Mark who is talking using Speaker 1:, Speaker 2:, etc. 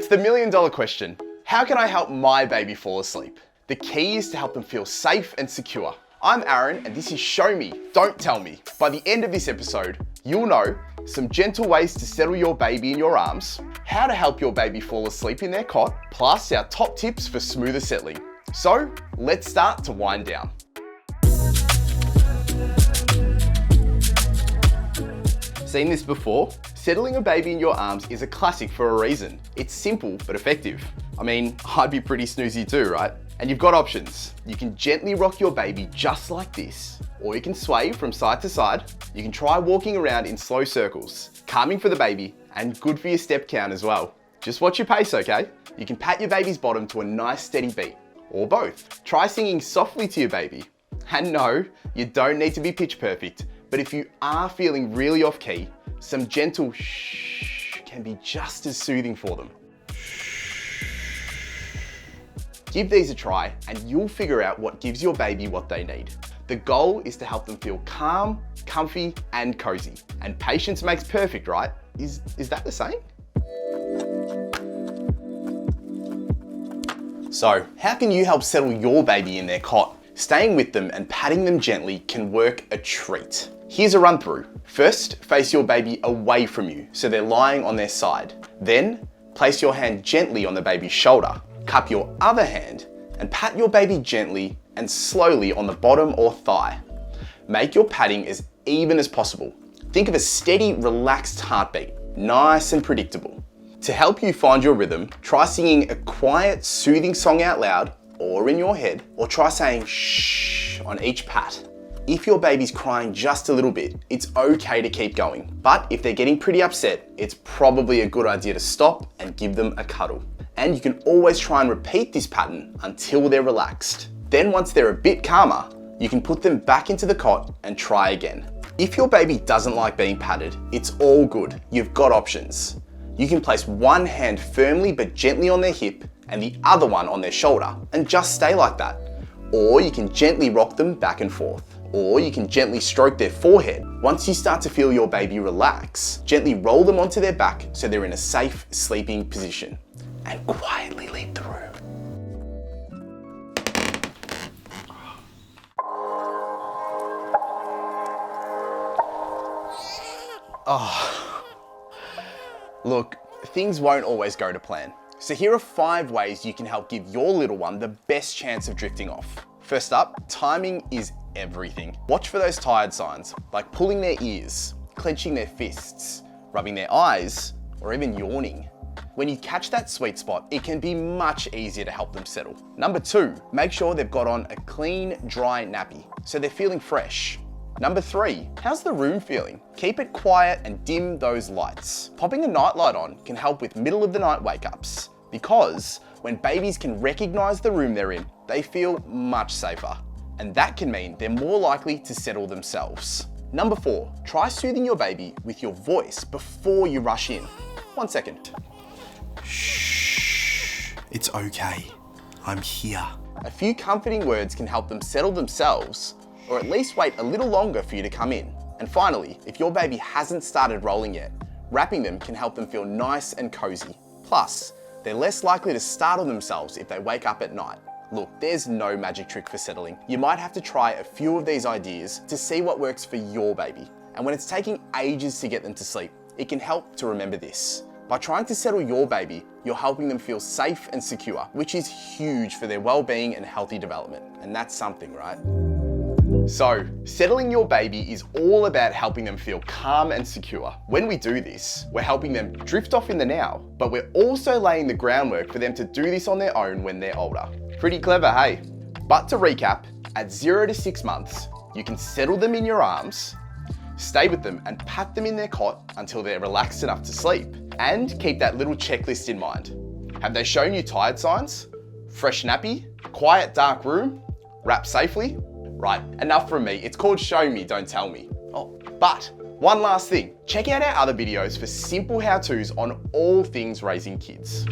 Speaker 1: It's the million-dollar question. How can I help my baby fall asleep? The key is to help them feel safe and secure. I'm Aaron, and this is Show Me, Don't Tell Me. By the end of this episode, you'll know some gentle ways to settle your baby in your arms, how to help your baby fall asleep in their cot, plus our top tips for smoother settling. So, let's start to wind down. Seen this before? Settling a baby in your arms is a classic for a reason. It's simple but effective. I mean, I'd be pretty snoozy too, right? And you've got options. You can gently rock your baby just like this, or you can sway from side to side. You can try walking around in slow circles, calming for the baby and good for your step count as well. Just watch your pace, okay? You can pat your baby's bottom to a nice steady beat, or both. Try singing softly to your baby. And no, you don't need to be pitch perfect, but if you are feeling really off key, some gentle shh can be just as soothing for them. Give these a try and you'll figure out what gives your baby what they need. The goal is to help them feel calm, comfy, and cozy. And patience makes perfect, right? Is that the saying? So, how can you help settle your baby in their cot? Staying with them and patting them gently can work a treat. Here's a run through. First, face your baby away from you, so they're lying on their side. Then, place your hand gently on the baby's shoulder. Cup your other hand and pat your baby gently and slowly on the bottom or thigh. Make your patting as even as possible. Think of a steady, relaxed heartbeat, nice and predictable. To help you find your rhythm, try singing a quiet, soothing song out loud or in your head, or try saying shh on each pat. If your baby's crying just a little bit, it's okay to keep going. But if they're getting pretty upset, it's probably a good idea to stop and give them a cuddle. And you can always try and repeat this pattern until they're relaxed. Then once they're a bit calmer, you can put them back into the cot and try again. If your baby doesn't like being patted, it's all good. You've got options. You can place one hand firmly but gently on their hip and the other one on their shoulder and just stay like that. Or you can gently rock them back and forth. Or you can gently stroke their forehead. Once you start to feel your baby relax, gently roll them onto their back so they're in a safe sleeping position. And quietly leave the room. Oh. Look, things won't always go to plan. So here are 5 ways you can help give your little one the best chance of drifting off. First up, timing is everything. Watch for those tired signs, like pulling their ears, clenching their fists, rubbing their eyes, or even yawning. When you catch that sweet spot, it can be much easier to help them settle. Number 2, make sure they've got on a clean, dry nappy, so they're feeling fresh. Number 3, how's the room feeling? Keep it quiet and dim those lights. Popping a nightlight on can help with middle of the night wake-ups, because when babies can recognize the room they're in, they feel much safer. And that can mean they're more likely to settle themselves. Number 4, try soothing your baby with your voice before you rush in. 1 second. Shh, it's okay. I'm here. A few comforting words can help them settle themselves, or at least wait a little longer for you to come in. And finally, if your baby hasn't started rolling yet, wrapping them can help them feel nice and cozy. Plus, they're less likely to startle themselves if they wake up at night. Look, there's no magic trick for settling. You might have to try a few of these ideas to see what works for your baby. And when it's taking ages to get them to sleep, it can help to remember this. By trying to settle your baby, you're helping them feel safe and secure, which is huge for their well-being and healthy development. And that's something, right? So, settling your baby is all about helping them feel calm and secure. When we do this, we're helping them drift off in the now, but we're also laying the groundwork for them to do this on their own when they're older. Pretty clever, hey? But to recap, at 0 to 6 months, you can settle them in your arms, stay with them and pat them in their cot until they're relaxed enough to sleep. And keep that little checklist in mind. Have they shown you tired signs? Fresh nappy? Quiet dark room? Wrap safely? Right, enough from me. It's called Show Me, Don't Tell Me. Oh, but one last thing. Check out our other videos for simple how-tos on all things raising kids.